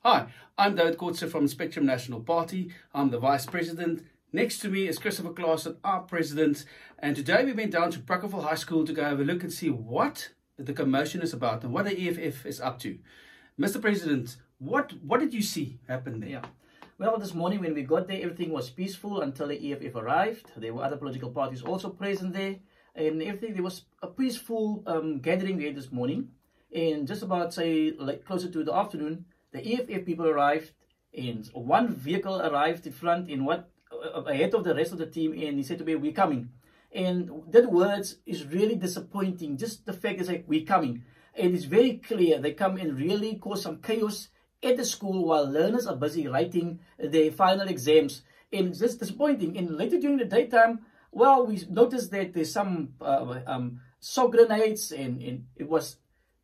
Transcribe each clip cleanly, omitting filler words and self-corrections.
Hi, I'm David Courtser from Spectrum National Party. I'm the Vice President. Next to me is Christopher Claassen, our President. And today we went down to Brackenfell High School to go have a look and see what the commotion is about and what the EFF is up to. Mr. President, what did you see happen there? Yeah. Well, this morning when we got there, everything was peaceful until the EFF arrived. There were other political parties also present there. And everything, there was a peaceful gathering there this morning. And just about, say, like closer to the afternoon, the EFF people arrived, and one vehicle arrived in front in ahead of the rest of the team, and he said to me, "We're coming." And that words is really disappointing. Just the fact is like, "We're coming." And it's very clear they come and really cause some chaos at the school while learners are busy writing their final exams. And it's just disappointing. And later during the daytime, well, we noticed that there's some sock grenades and it was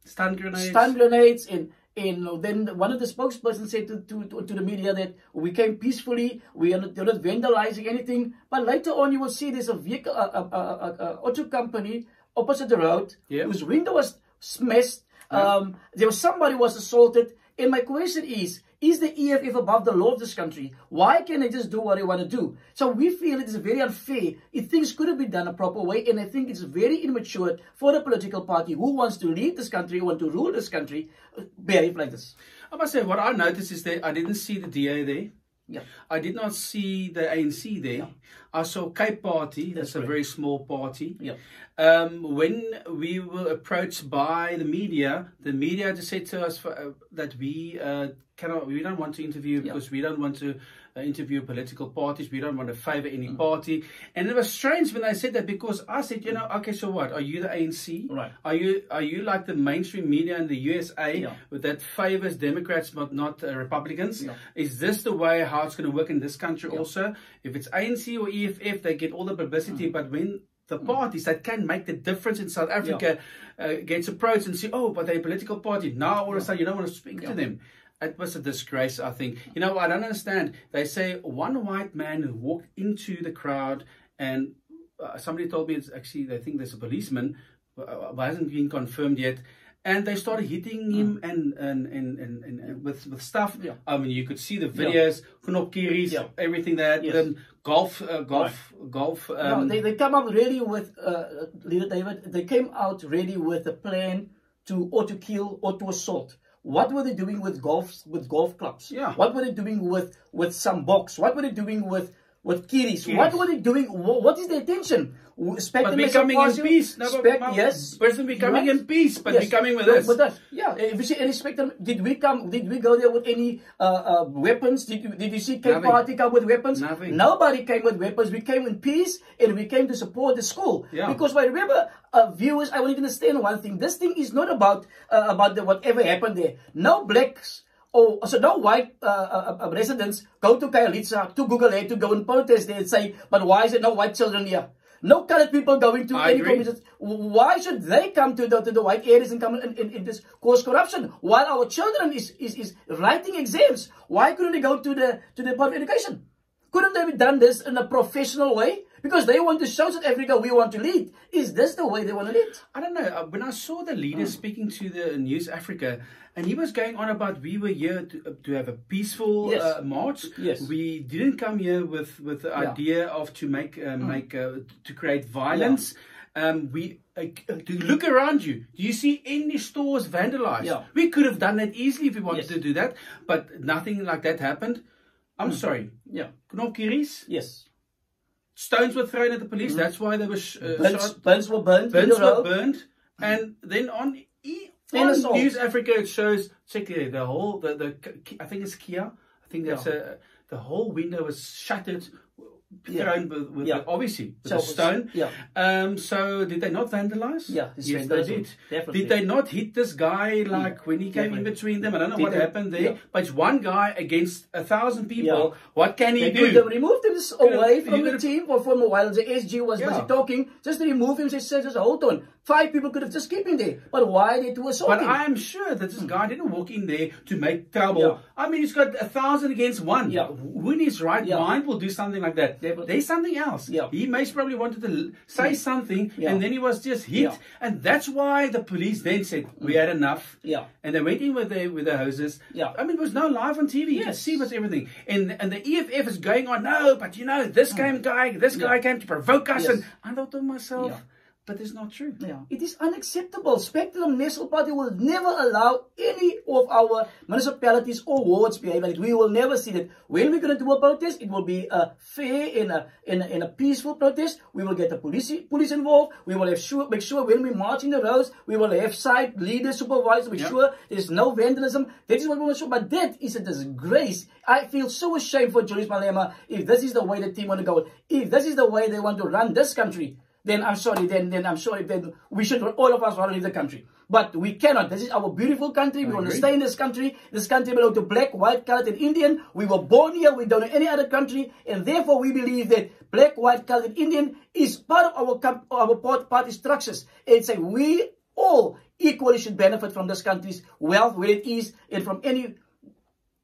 stun grenades, and then one of the spokespersons said to the media that we came peacefully, they're not vandalizing anything. But later on, you will see there's a vehicle, auto company opposite the road, whose window was smashed. There was somebody was assaulted. And my question is the EFF above the law of this country? Why can't they just do what they want to do? So we feel it is very unfair if things could have been done a proper way. And I think it's very immature for a political party who wants to lead this country, who want to rule this country, behave like this. I must say, what I noticed is that I didn't see the DA there. Yeah. I did not see the ANC there. Yeah. I saw Cape Party. That's a very small party. Yeah. When we were approached by the media just said to us that we don't want to interview because we don't want to interview political parties. We don't want to favor any party. And it was strange when they said that, because I said, okay, so what? Are you the ANC? Right. Are you like the mainstream media in the USA that favors Democrats but not Republicans? Yeah. Is this the way how it's going to work in this country also? If it's ANC or EFF, they get all the publicity, but when the parties that can make the difference in South Africa gets approached and say, oh, but they're a political party. Now all of a sudden you don't want to speak to them. It was a disgrace, I think. I don't understand. They say one white man who walked into the crowd, and somebody told me it's actually, they think there's a policeman, but hasn't been confirmed yet. And they started hitting him and with stuff. Yeah. I mean, you could see the videos, knopkieries, everything that golf. They come up really with Leader David. They came out really with a plan to kill or to assault. What were they doing with golf clubs? Yeah. What were they doing with some box? What were they doing with kiddies? What were they doing? What is their intention? But becoming in peace. Yes. Person becoming in peace, but becoming with us. With us. Yeah. If you see any spectrum, did we go there with any weapons? Did you see Cape Party come with weapons? Nothing. Nobody came with weapons. We came in peace, and we came to support the school. Yeah. Because I remember, viewers, I want you to understand one thing. This thing is not about whatever happened there. No blacks. So no white residents go to Khayelitsha, to Google to go and protest there and say, but why is there no white children here? No colored people going to any communities. Why should they come to the white areas and come in this cause corruption while our children is writing exams? Why couldn't they go to the public education? Couldn't they have done this in a professional way? Because they want to show South Africa we want to lead. Is this the way they want to lead? I don't know. When I saw the leader speaking to the News Africa, and he was going on about we were here to have a peaceful march. Yes. We didn't come here with the idea of to create violence. Yeah. To look around you. Do you see any stores vandalized? Yeah. We could have done that easily if we wanted to do that, but nothing like that happened. I'm sorry. Yeah. Knopkieries? Yes. Stones were thrown at the police. That's why they were shot. Buns were burnt. And then on News Africa, it shows, check there, the whole, I think it's Kia. I think that's the whole window was shattered, thrown with obviously with a stone. Yeah. So did they not vandalize? Yeah. Yes, they did. Definitely. Did they not hit this guy when he came in between them? I don't know what happened there. Yeah. But it's one guy against 1,000 people. Yeah. What can he do? They removed him away from the team or from a while the SG was busy talking. Just to remove him, just hold on. 5 people could have just kept him there. But why they do assault But him? I am sure that this guy didn't walk in there to make trouble. Yeah. I mean, he's got 1,000 against 1. Yeah. Who in his right mind will do something like that? There's something else. Yeah. He most probably wanted to say something, Yeah. and then he was just hit. Yeah. And that's why the police then said, we had enough. Yeah. And they went in with the hoses. Yeah. I mean, it was now live on TV. You can see what's everything. And the EFF is going on, no, but you know, this guy came to provoke us. And I thought to myself, but it's not true. Yeah. It is unacceptable. Spectrum National Party will never allow any of our municipalities or wards behave like it. We will never see that. When we're going to do a protest, it will be a fair and a peaceful protest. We will get the police involved. We will make sure when we march in the roads, we will have site leaders, supervisors, make sure there's no vandalism. That is what we want to show. But that is a disgrace. I feel so ashamed for Julius Malema if this is the way the team want to go. If this is the way they want to run this country, then I'm sorry, then we should, all of us want to leave the country. But we cannot. This is our beautiful country. We want to stay in this country. This country belongs to black, white, colored, and Indian. We were born here. We don't know any other country. And therefore, we believe that black, white, colored, and Indian is part of our party structures. And say we all equally should benefit from this country's wealth, where it is, and from any...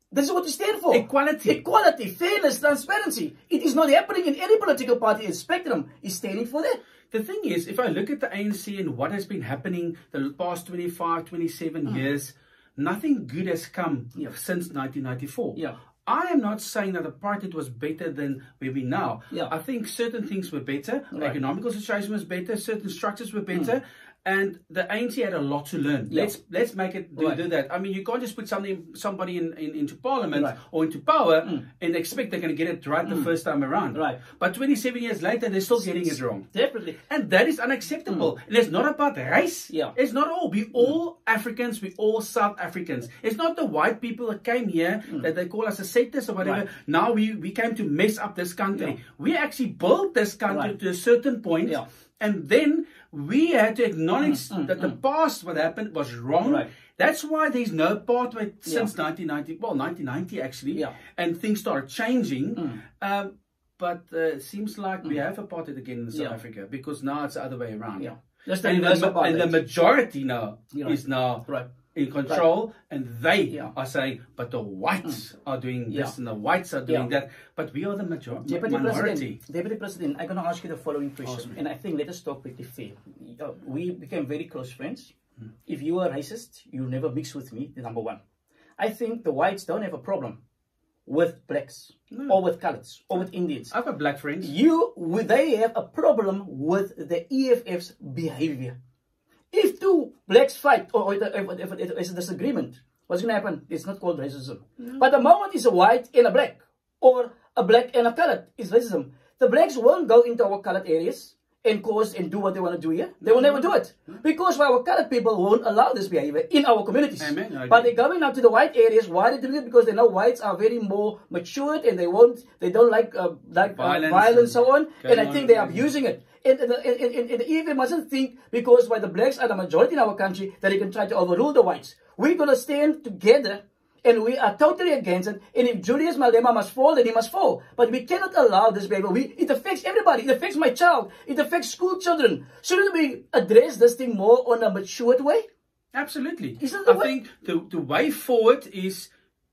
This is what we stand for. Equality. Equality, fairness, transparency. It is not happening in any political party. And Spectrum is standing for that. The thing is, if I look at the ANC and what has been happening the past 25, 27 years, nothing good has come since 1994. Yeah. I am not saying that apartheid was better than where we now. Yeah. I think certain things were better. The economical situation was better. Certain structures were better. And the ANC had a lot to learn. Let's make it do that. I mean, you can't just put somebody into parliament or into power and expect they're going to get it right the first time around. Right. But 27 years later, they're still getting it wrong. Definitely. And that is unacceptable. And it's not about race. Yeah. It's not all. We all Africans. We all South Africans. It's not the white people that came here that they call us a sectors or whatever. Now we came to mess up this country. We actually built this country to a certain point. Yeah. And then we had to acknowledge that the past, what happened, was wrong. That's why there's no apartheid since 1990. Well, 1990 actually. And things started changing. But it seems like we have apartheid again in South Africa because now it's the other way around. And the majority now is now in control, and they are saying, but the whites are doing this and the whites are doing that. But we are the minority. Deputy President, I'm going to ask you the following question, and I think let us talk quickly fair. We became very close friends. If you are racist, you'll never mix with me, number one. I think the whites don't have a problem with blacks or with coloreds or with Indians. I've got black friends. They have a problem with the EFF's behavior. If two blacks fight, or if it's a disagreement, what's going to happen? It's not called racism. But the moment it's a white and a black, or a black and a colored, it's racism. The blacks won't go into our colored areas and cause and do what they want to do here. They will never do it. Because our colored people won't allow this behavior in our communities. But they're going out to the white areas. Why are they doing it? Because they know whites are very more matured and they don't like violence and so on. And I think they are abusing it. And the EFF mustn't think because the blacks are the majority in our country that they can try to overrule the whites. We're going to stand together and we are totally against it. And if Julius Malema must fall, then he must fall. But we cannot allow this behavior. It affects everybody. It affects my child. It affects school children. Shouldn't we address this thing more on a matured way? Absolutely. I think the way forward is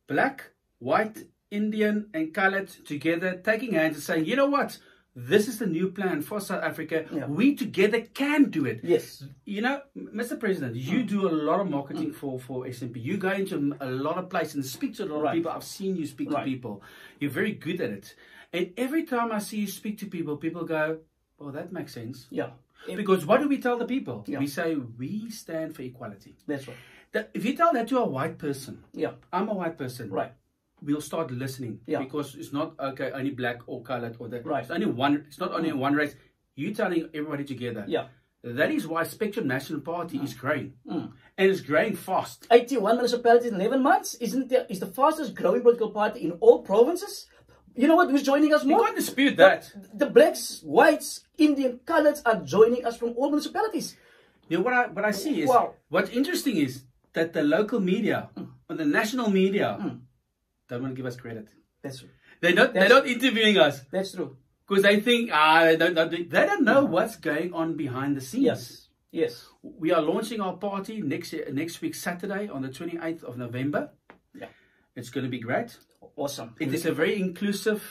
black, white, Indian and colored together, taking hands and saying, you know what? This is the new plan for South Africa. We together can do it. Yes. You know, Mr. President, you do a lot of marketing for SMP. You go into a lot of places and speak to a lot of people. I've seen you speak to people. You're very good at it. And every time I see you speak to people, people go, oh, that makes sense. Yeah. Because what do we tell the people? We say, we stand for equality. That's right. If you tell that to a white person, I'm a white person. Right. We'll start listening because it's not only black or colored or that. Right. It's only one. It's not only one race. You're telling everybody together. Yeah. That is why Spectrum National Party is growing, and it's growing fast. 81 municipalities in 11 months is the fastest growing political party in all provinces. You know what? Who's joining us more? You can't dispute that. The blacks, whites, Indian, coloreds are joining us from all municipalities. You know what I see is what's interesting is that the local media or the national media. Don't want to give us credit. That's true. They're not interviewing us. That's true. Because they think, they don't know what's going on behind the scenes. Yes. Yes. We are launching our party next week, Saturday, on the 28th of November. Yeah. It's going to be great. Awesome. It is a very inclusive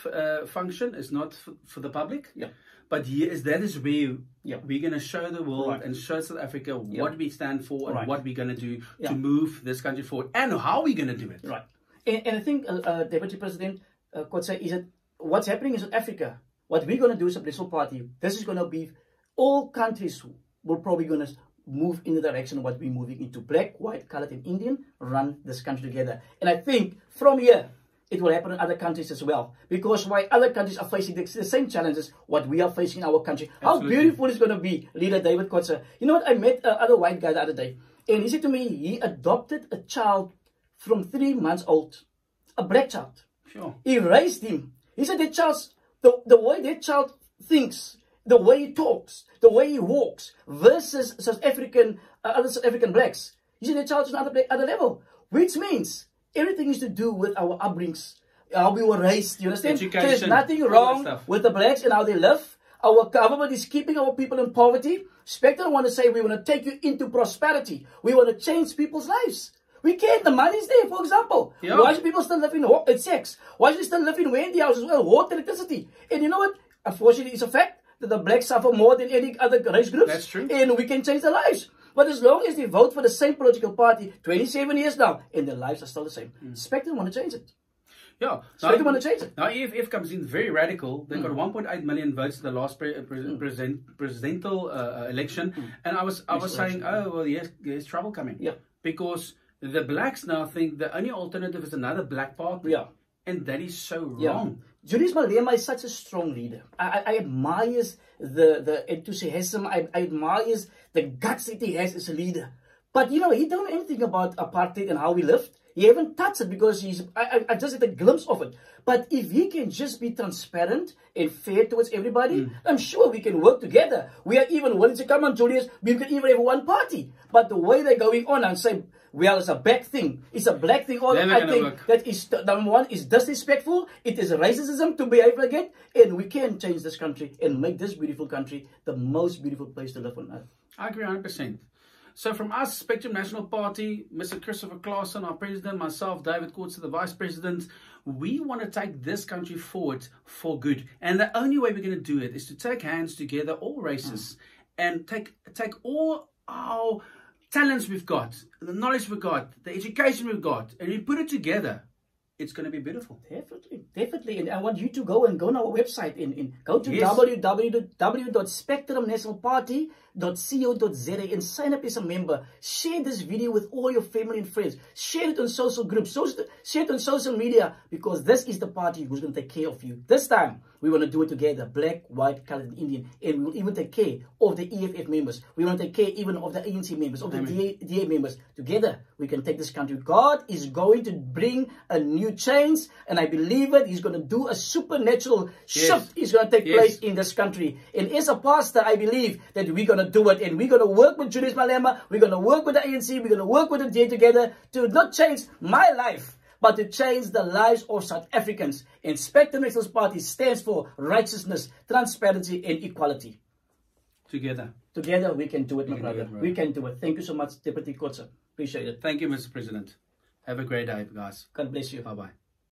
function. It's not for the public. Yeah. But that is where we're going to show the world and show South Africa what we stand for and what we're going to do to move this country forward and how we're going to do it. Right. And I think, Deputy President Kotse, is that what's happening in South Africa, what we're going to do as a political party, this is going to be, all countries will probably going to move in the direction of what we're moving into. Black, white, colored, and Indian run this country together. And I think from here, it will happen in other countries as well. Because while other countries are facing the same challenges what we are facing in our country. Absolutely. How beautiful it's going to be, Leader David Kotse. You know what? I met another white guy the other day. And he said to me, he adopted a child from 3 months old. A black child. Sure. He raised him. He said that child's, the way that child thinks, the way he talks, the way he walks, versus South African, other South African blacks. He said that child's on another level. Which means everything is to do with our upbringings, how we were raised. You understand? Education, so there's nothing wrong with the blacks and how they live. Our government is keeping our people in poverty. Spectrum want to say we want to take you into prosperity. We want to change people's lives. We can't. The money's there, for example. Yeah. Why should people still live in sex? Why should they still live in Wendy houses as well? Water, electricity. And you know what? Unfortunately, it's a fact that the blacks suffer more than any other race groups. That's true. And we can change their lives. But as long as they vote for the same political party, 27 years now, and their lives are still the same. Spectrum want to change it. Yeah. Spectrum want to change it. Now, EFF comes in very radical. They got 1.8 million votes in the last presidential election. And I was saying, oh, well, yes, there's trouble coming. Yeah. Because the blacks now think the only alternative is another black party. Yeah. And that is so wrong. Julius Malema is such a strong leader. I admire the enthusiasm. I admire the guts that he has as a leader. But, you know, he don't know anything about apartheid and how we lived. He haven't touched it because I just had a glimpse of it. But if he can just be transparent and fair towards everybody, I'm sure we can work together. We are even willing to come on, Julius. We can even have one party. But the way they're going on and saying, well, it's a bad thing. It's a black thing. All I think that is, number one, is disrespectful. It is racism to behave like it. And we can change this country and make this beautiful country the most beautiful place to live on earth. I agree 100%. So from us, Spectrum National Party, Mr. Christopher Claassen, our president, myself, David Courts, the vice president, we want to take this country forward for good. And the only way we're going to do it is to take hands together, all races, and take all our talents we've got, the knowledge we've got, the education we've got, and we put it together. It's going to be beautiful. Definitely, definitely. And I want you to go on our website and go to www.spectrumnationalparty.co.za and sign up as a member. Share this video with all your family and friends. Share it on social groups. Share it on social media, because this is the party who's going to take care of you. This time, we want to do it together. Black, white, colored, and Indian. And we will even take care of the EFF members. We want to take care even of the ANC members, of the DA members. Together, we can take this country. God is going to bring a new change, and I believe it. He's going to do a supernatural shift. Is going to take place in this country. And as a pastor, I believe that we're going to do it. And we're going to work with Julius Malema. We're going to work with the ANC. We're going to work with the DA together to not change my life, but to change the lives of South Africans. And Spectrum National Party stands for righteousness, transparency, and equality. Together. Together, we can do it, my brother. We can do it. Thank you so much, Deputy Kotse. Appreciate it. Thank you, Mr. President. Have a great day, guys. God bless you. Bye-bye.